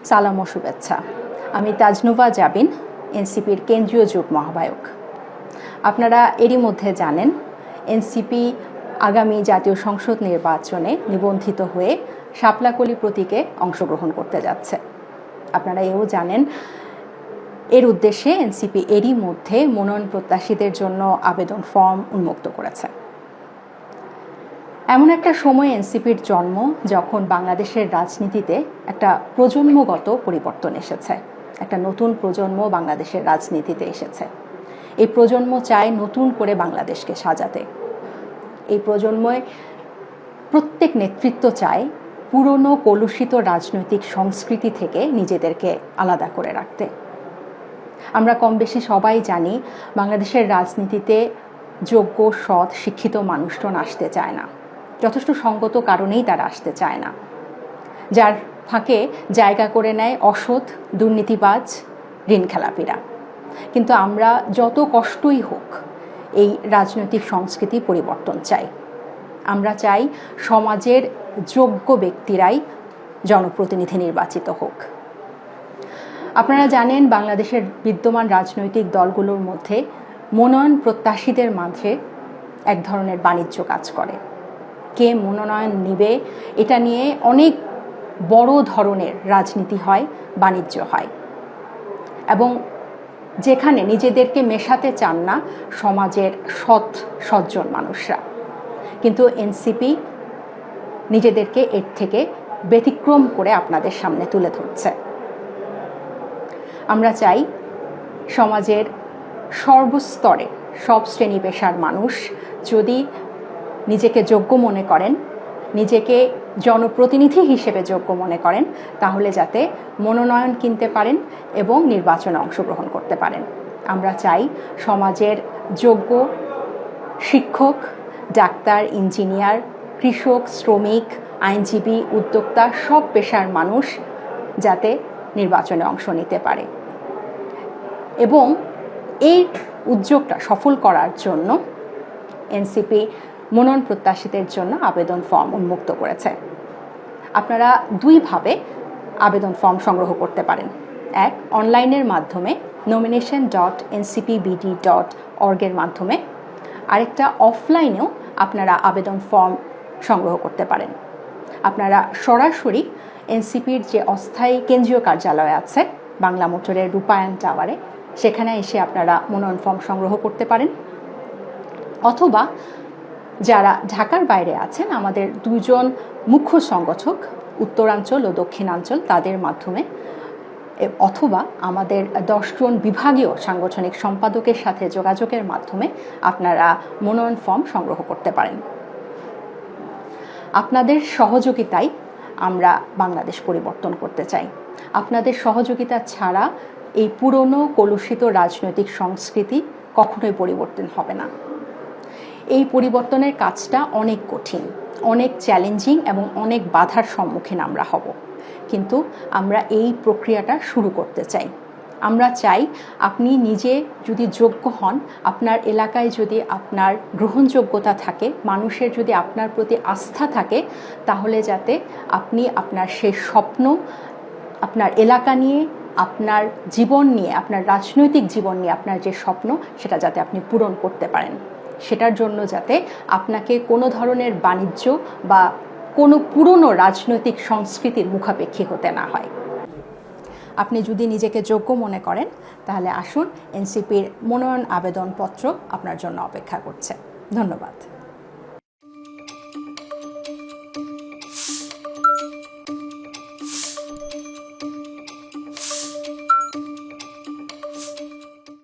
সালাম ও শুভেচ্ছা। আমি তাজনুভা জাবিন, এনসিপির কেন্দ্রীয় যুগ্ম আহ্বায়ক। আপনারা এরই মধ্যে জানেন এনসিপি আগামী জাতীয় সংসদ নির্বাচনে নিবন্ধিত হয়ে শাপলাকলি প্রতীকে অংশগ্রহণ করতে যাচ্ছে। আপনারা এও জানেন এর উদ্দেশ্যে এনসিপি এরই মধ্যে মনোনয়ন প্রত্যাশীদের জন্য আবেদন ফর্ম উন্মুক্ত করেছে। এমন একটা সময় এনসিপির জন্ম যখন বাংলাদেশের রাজনীতিতে একটা প্রজন্মগত পরিবর্তন এসেছে, একটা নতুন প্রজন্ম বাংলাদেশের রাজনীতিতে এসেছে। এই প্রজন্ম চায় নতুন করে বাংলাদেশকে সাজাতে। এই প্রজন্মে প্রত্যেক নেতৃত্ব চায় পুরনো কলুষিত রাজনৈতিক সংস্কৃতি থেকে নিজেদেরকে আলাদা করে রাখতে। আমরা কম বেশি সবাই জানি বাংলাদেশের রাজনীতিতে যোগ্য, সৎ, শিক্ষিত মানুষজন আসতে চায় না। যথেষ্ট সঙ্গত কারণেই তারা আসতে চায় না। যার ফাঁকে জায়গা করে নেয় অসৎ, দুর্নীতিবাজ, ঋণ খেলাপিরা। কিন্তু আমরা যত কষ্টই হোক এই রাজনৈতিক সংস্কৃতি পরিবর্তন চাই। আমরা চাই সমাজের যোগ্য ব্যক্তিরাই জনপ্রতিনিধি নির্বাচিত হোক। আপনারা জানেন বাংলাদেশের বিদ্যমান রাজনৈতিক দলগুলোর মধ্যে মনোনয়ন প্রত্যাশীদের মাঝে এক ধরনের বাণিজ্য কাজ করে। কে মনোনয়ন নিবে এটা নিয়ে অনেক বড় ধরনের রাজনীতি হয়, বাণিজ্য হয়, এবং যেখানে নিজেদেরকে মেশাতে চান না সমাজের সজ্জন মানুষরা। কিন্তু এনসিপি নিজেদেরকে এর থেকে ব্যতিক্রম করে আপনাদের সামনে তুলে ধরছে। আমরা চাই সমাজের সর্বস্তরে সব শ্রেণী পেশার মানুষ যদি নিজেকে যোগ্য মনে করেন, নিজেকে জনপ্রতিনিধি হিসেবে যোগ্য মনে করেন, তাহলে যাতে মনোনয়ন কিনতে পারেন এবং নির্বাচনে অংশগ্রহণ করতে পারেন। আমরা চাই সমাজের যোগ্য শিক্ষক, ডাক্তার, ইঞ্জিনিয়ার, কৃষক, শ্রমিক, আইনজীবী, উদ্যোক্তা সব পেশার মানুষ যাতে নির্বাচনে অংশ নিতে পারে। এবং এই উদ্যোগটা সফল করার জন্য এনসিপি মনোনয়ন প্রত্যাশীদের জন্য আবেদন ফর্ম উন্মুক্ত করেছে। আপনারা দুইভাবে আবেদন ফর্ম সংগ্রহ করতে পারেন। এক, অনলাইনের মাধ্যমে nomination.ncpbd.org এর মাধ্যমে। আরেকটা, অফলাইনেও আপনারা আবেদন ফর্ম সংগ্রহ করতে পারেন। আপনারা সরাসরি এনসিপির যে অস্থায়ী কেন্দ্রীয় কার্যালয় আছে বাংলা মোটরের রূপায়ণ টাওয়ারে, সেখানে এসে আপনারা মনোনয়ন ফর্ম সংগ্রহ করতে পারেন। অথবা যারা ঢাকার বাইরে আছেন, আমাদের দুজন মুখ্য সংগঠক উত্তরাঞ্চল ও দক্ষিণাঞ্চল, তাদের মাধ্যমে, অথবা আমাদের 10 জন বিভাগীয় সাংগঠনিক সম্পাদকের সাথে যোগাযোগের মাধ্যমে আপনারা মনোনয়ন ফর্ম সংগ্রহ করতে পারেন। আপনাদের সহযোগিতায় আমরা বাংলাদেশ পরিবর্তন করতে চাই। আপনাদের সহযোগিতা ছাড়া এই পুরনো কলুষিত রাজনৈতিক সংস্কৃতি কখনোই পরিবর্তন হবে না। এই পরিবর্তনের কাজটা অনেক কঠিন, অনেক চ্যালেঞ্জিং এবং অনেক বাধার সম্মুখীন আমরা হব, কিন্তু আমরা এই প্রক্রিয়াটা শুরু করতে চাই। আমরা চাই আপনি নিজে যদি যোগ্য হন, আপনার এলাকায় যদি আপনার গ্রহণযোগ্যতা থাকে, মানুষের যদি আপনার প্রতি আস্থা থাকে, তাহলে যাতে আপনি আপনার সেই স্বপ্ন, আপনার এলাকা নিয়ে, আপনার জীবন নিয়ে, আপনার রাজনৈতিক জীবন নিয়ে আপনার যে স্বপ্ন, সেটা যাতে আপনি পূরণ করতে পারেন। সেটার জন্য যাতে আপনাকে কোনো ধরনের বাণিজ্য বা কোনো পুরনো রাজনৈতিক সংস্কৃতির মুখাপেক্ষী হতে না হয়। আপনি যদি নিজেকে যোগ্য মনে করেন, তাহলে আসুন, এনসিপির মনোনয়ন আবেদনপত্র আপনার জন্য অপেক্ষা করছে। ধন্যবাদ।